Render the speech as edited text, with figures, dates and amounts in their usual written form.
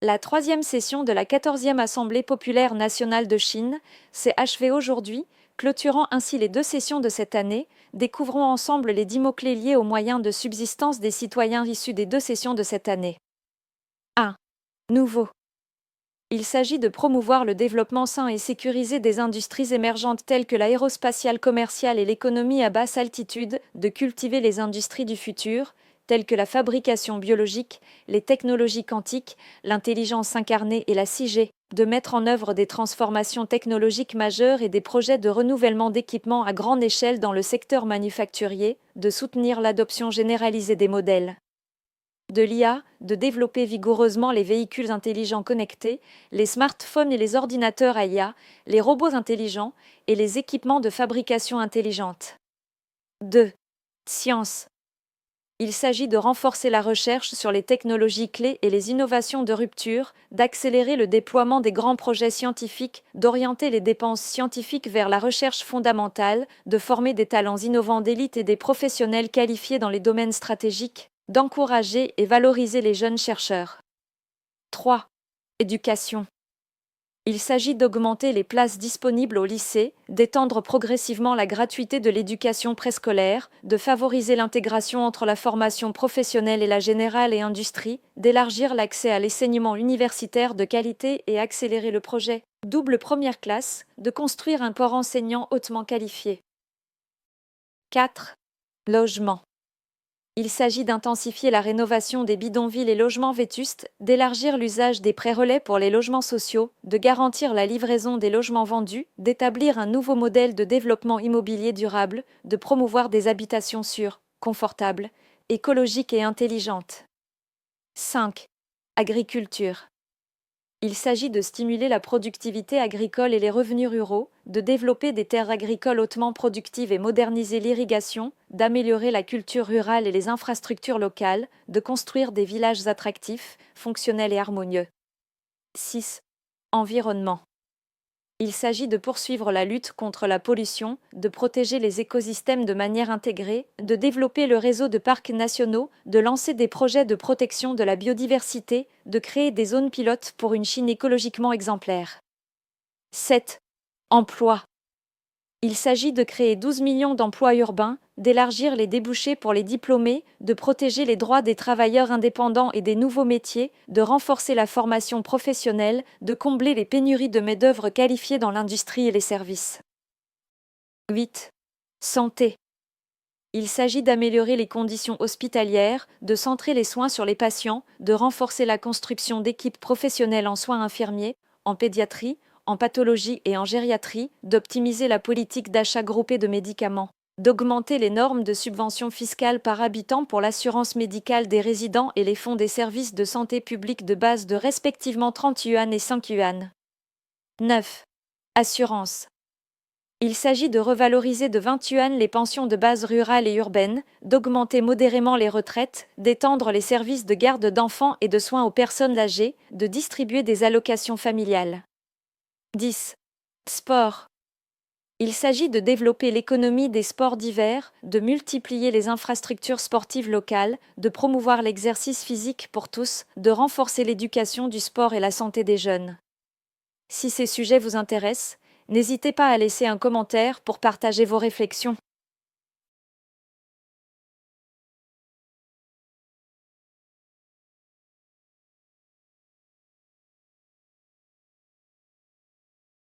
La troisième session de la 14e Assemblée populaire nationale de Chine s'est achevée aujourd'hui, clôturant ainsi les 2 sessions de cette année. Découvrons ensemble les 10 mots-clés liés aux moyens de subsistance des citoyens issus des 2 sessions de cette année. 1. Nouveau. Il s'agit de promouvoir le développement sain et sécurisé des industries émergentes telles que l'aérospatiale commerciale et l'économie à basse altitude, de cultiver les industries du futur, telles que la fabrication biologique, les technologies quantiques, l'intelligence incarnée et la 6G, de mettre en œuvre des transformations technologiques majeures et des projets de renouvellement d'équipements à grande échelle dans le secteur manufacturier, de soutenir l'adoption généralisée des modèles de l'IA, de développer vigoureusement les véhicules intelligents connectés, les smartphones et les ordinateurs à IA, les robots intelligents et les équipements de fabrication intelligente. 2. Science. Il s'agit de renforcer la recherche sur les technologies clés et les innovations de rupture, d'accélérer le déploiement des grands projets scientifiques, d'orienter les dépenses scientifiques vers la recherche fondamentale, de former des talents innovants d'élite et des professionnels qualifiés dans les domaines stratégiques, d'encourager et valoriser les jeunes chercheurs. 3. Éducation. Il s'agit d'augmenter les places disponibles au lycée, d'étendre progressivement la gratuité de l'éducation préscolaire, de favoriser l'intégration entre la formation professionnelle et la générale et industrie, d'élargir l'accès à l'enseignement universitaire de qualité et accélérer le projet double première classe, de construire un corps enseignant hautement qualifié. 4. Logement. Il s'agit d'intensifier la rénovation des bidonvilles et logements vétustes, d'élargir l'usage des pré-relais pour les logements sociaux, de garantir la livraison des logements vendus, d'établir un nouveau modèle de développement immobilier durable, de promouvoir des habitations sûres, confortables, écologiques et intelligentes. 5. Agriculture. Il s'agit de stimuler la productivité agricole et les revenus ruraux, de développer des terres agricoles hautement productives et moderniser l'irrigation, d'améliorer la culture rurale et les infrastructures locales, de construire des villages attractifs, fonctionnels et harmonieux. 6. Environnement. Il s'agit de poursuivre la lutte contre la pollution, de protéger les écosystèmes de manière intégrée, de développer le réseau de parcs nationaux, de lancer des projets de protection de la biodiversité, de créer des zones pilotes pour une Chine écologiquement exemplaire. 7. Emploi. Il s'agit de créer 12 millions d'emplois urbains, d'élargir les débouchés pour les diplômés, de protéger les droits des travailleurs indépendants et des nouveaux métiers, de renforcer la formation professionnelle, de combler les pénuries de main-d'œuvre qualifiée dans l'industrie et les services. 8. Santé. Il s'agit d'améliorer les conditions hospitalières, de centrer les soins sur les patients, de renforcer la construction d'équipes professionnelles en soins infirmiers, en pédiatrie, en pathologie et en gériatrie, d'optimiser la politique d'achat groupé de médicaments, d'augmenter les normes de subvention fiscale par habitant pour l'assurance médicale des résidents et les fonds des services de santé publique de base de respectivement 30 yuan et 5 yuan. 9. Assurance. Il s'agit de revaloriser de 20 yuan les pensions de base rurales et urbaines, d'augmenter modérément les retraites, d'étendre les services de garde d'enfants et de soins aux personnes âgées, de distribuer des allocations familiales. 10. Sport. Il s'agit de développer l'économie des sports d'hiver, de multiplier les infrastructures sportives locales, de promouvoir l'exercice physique pour tous, de renforcer l'éducation du sport et la santé des jeunes. Si ces sujets vous intéressent, n'hésitez pas à laisser un commentaire pour partager vos réflexions.